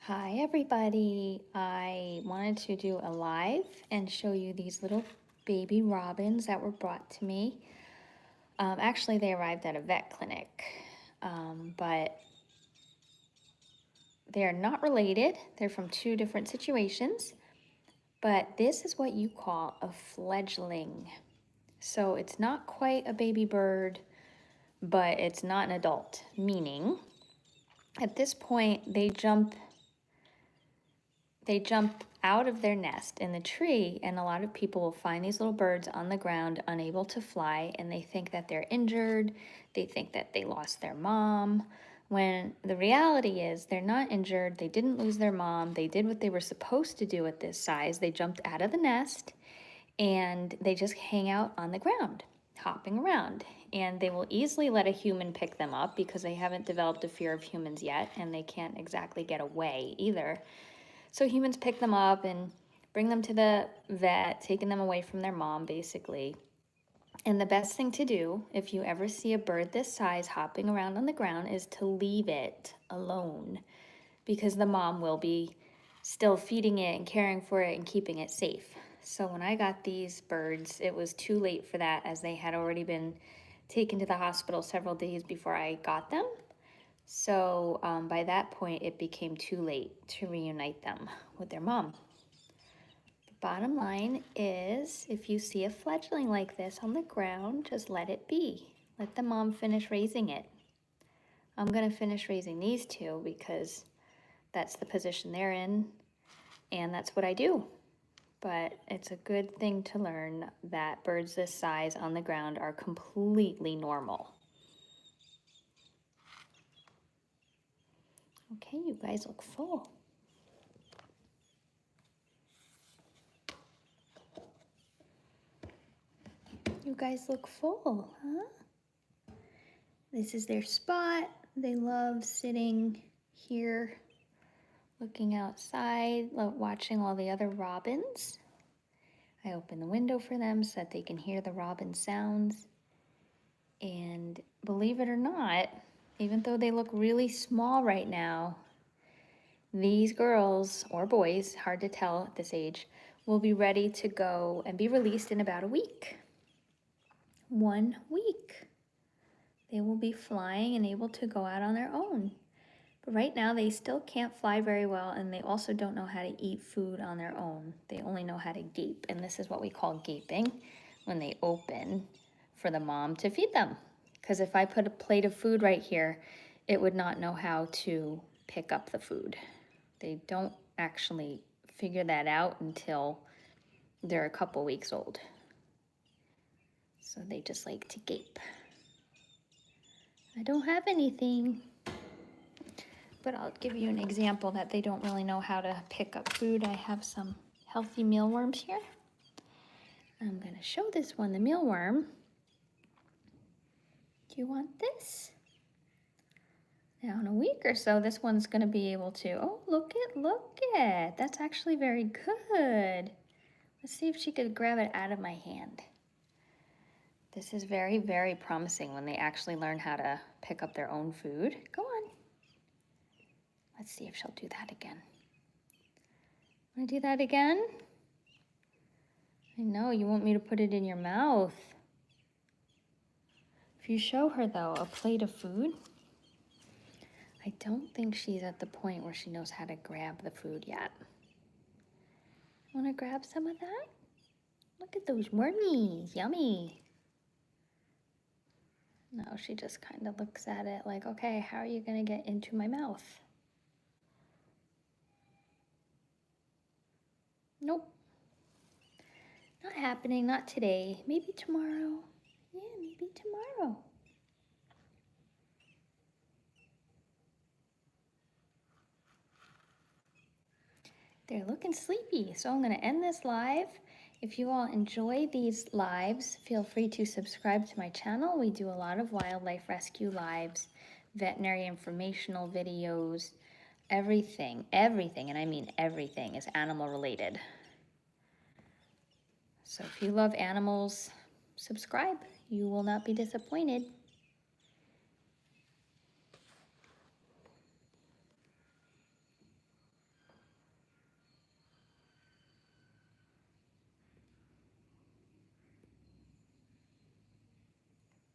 Hi everybody, I wanted to do a live and show you these little baby robins that were brought to me. Actually, they arrived at a vet clinic, but they're not related. They're from two different situations, but this is what you call a fledgling. So it's not quite a baby bird, but it's not an adult, meaning at this point they jump out of their nest in the tree, and a lot of people will find these little birds on the ground unable to fly, and they think that they're injured. They think that they lost their mom, when the reality is they're not injured. They didn't lose their mom. They did what they were supposed to do at this size. They jumped out of the nest and they just hang out on the ground, hopping around, and they will easily let a human pick them up because they haven't developed a fear of humans yet, and they can't exactly get away either. So humans pick them up and bring them to the vet, taking them away from their mom, basically. And the best thing to do if you ever see a bird this size hopping around on the ground is to leave it alone, because the mom will be still feeding it and caring for it and keeping it safe. So when I got these birds, it was too late for that, as they had already been taken to the hospital several days before I got them. So by that point, it became too late to reunite them with their mom. The bottom line is, if you see a fledgling like this on the ground, just let it be. Let the mom finish raising it. I'm going to finish raising these two because that's the position they're in, and that's what I do. But it's a good thing to learn that birds this size on the ground are completely normal. Okay, you guys look full. You guys look full, huh? This is their spot. They love sitting here, looking outside, watching all the other robins. I open the window for them so that they can hear the robin sounds. And believe it or not, even though they look really small right now, these girls, or boys, hard to tell at this age, will be ready to go and be released in about a week. 1 week. They will be flying and able to go out on their own. But right now they still can't fly very well, and they also don't know how to eat food on their own. They only know how to gape, and this is what we call gaping, when they open for the mom to feed them. Because if I put a plate of food right here, it would not know how to pick up the food. They don't actually figure that out until they're a couple weeks old. So they just like to gape. I don't have anything, but I'll give you an example that they don't really know how to pick up food. I have some healthy mealworms here. I'm going to show this one the mealworm. Do you want this? Now in a week or so, this one's going to be able to, oh, look it. That's actually very good. Let's see if she could grab it out of my hand. This is very, very promising when they actually learn how to pick up their own food. Go on. Let's see if she'll do that again. Want to do that again? I know, you want me to put it in your mouth. If you show her, though, a plate of food, I don't think she's at the point where she knows how to grab the food yet. Want to grab some of that? Look at those wormies, yummy. No, she just kind of looks at it like, okay, how are you going to get into my mouth? Nope. Not happening, not today. Maybe tomorrow. Yeah, maybe tomorrow. They're looking sleepy, so I'm going to end this live. If you all enjoy these lives, feel free to subscribe to my channel. We do a lot of wildlife rescue lives, veterinary informational videos, everything, and I mean everything, is animal related. So if you love animals, subscribe. You will not be disappointed.